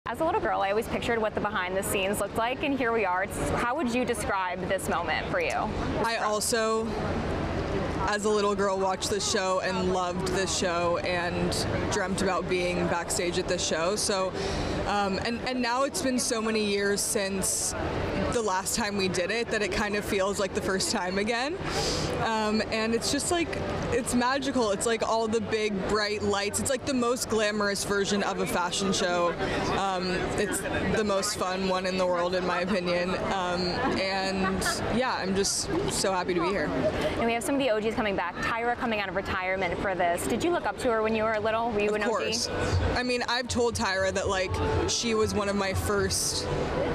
As a little girl, I always pictured what the behind the scenes looked like, and here we are. How would you describe this moment for you? I also, as a little girl, watched this show and loved this show and dreamt about being backstage at this show. So, and now it's been so many years since the last time we did it that it kind of feels like the first time again. And it's just like, it's magical. It's like all the big bright lights. It's like the most glamorous version of a fashion show. It's the most fun one in the world, in my opinion. And yeah, I'm just so happy to be here. And we have some of the OGs coming back. Tyra coming out of retirement for this. Did you look up to her when you were little? Were you an OG? Of course. I mean, I've told Tyra that like she was one of my first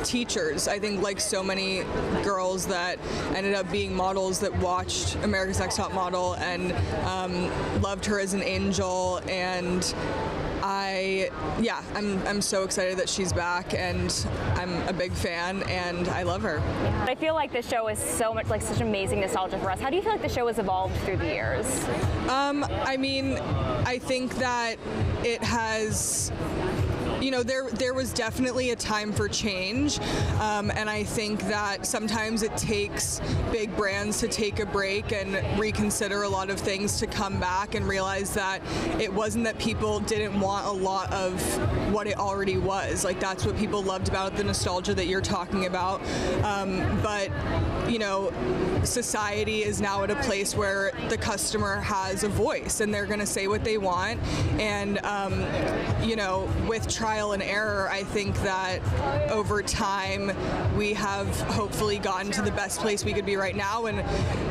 teachers. I think like so many girls that ended up being models that watched America's Next Top Model and loved her as an angel, and I'm so excited that she's back, and I'm a big fan, and I love her. Yeah. I feel like this show is so much like such amazing nostalgia for us. How do you feel like the show has evolved through the years? I mean, I think that it has. You know, there was definitely a time for change, and I think that sometimes it takes big brands to take a break and reconsider a lot of things to come back and realize that it wasn't that people didn't want a lot of what it already was. Like, that's what people loved about it, the nostalgia that you're talking about. But, you know, society is now at a place where the customer has a voice and they're going to say what they want. And, you know, with trial and error, I think that over time we have hopefully gotten to the best place we could be right now. And,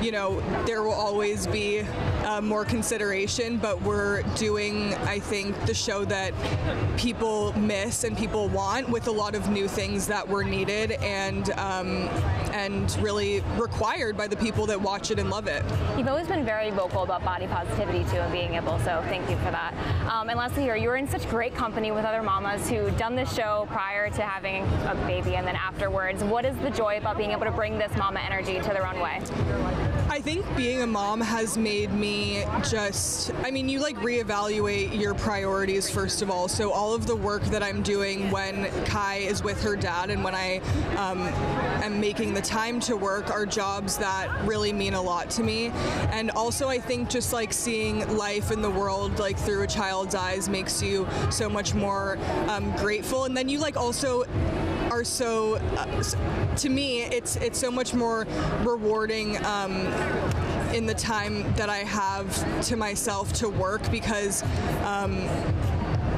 you know, there will always be more consideration, but we're doing, I think, the show that people miss and people want, with a lot of new things that were needed and really required by the people that watch it and love it. You've always been very vocal about body positivity too, and being able, so thank you for that. And lastly here, you were in such great company with other mamas who done this show prior to having a baby and then afterwards. What is the joy about being able to bring this mama energy to the runway? I think being a mom has made me just, I mean, you like reevaluate your priorities first of all. So all of the work that I'm doing when Kai is with her dad and when I am making the time to work are jobs that really mean a lot to me. And also I think just like seeing life in the world like through a child's eyes makes you so much more grateful. And then you like also are so, to me, it's so much more rewarding in the time that I have to myself to work, because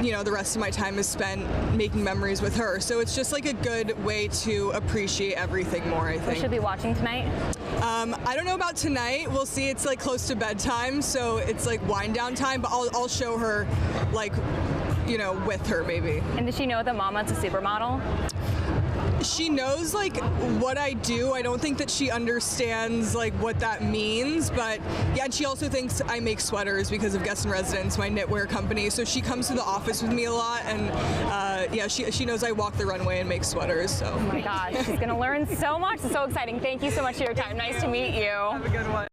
you know, the rest of my time is spent making memories with her. So it's just like a good way to appreciate everything more, I think. We should be watching tonight? I don't know about tonight. We'll see. It's like close to bedtime, so it's like wind down time, but I'll show her, like, you know, with her maybe. And does she know that Mama's a supermodel? She knows like what I do. I don't think that she understands like what that means, but yeah, and she also thinks I make sweaters because of Guest in Residence, my knitwear company. So she comes to the office with me a lot, and yeah, she knows I walk the runway and make sweaters. So. Oh my gosh, she's gonna learn so much. It's so exciting. Thank you so much for your time. Nice to meet you. Have a good one.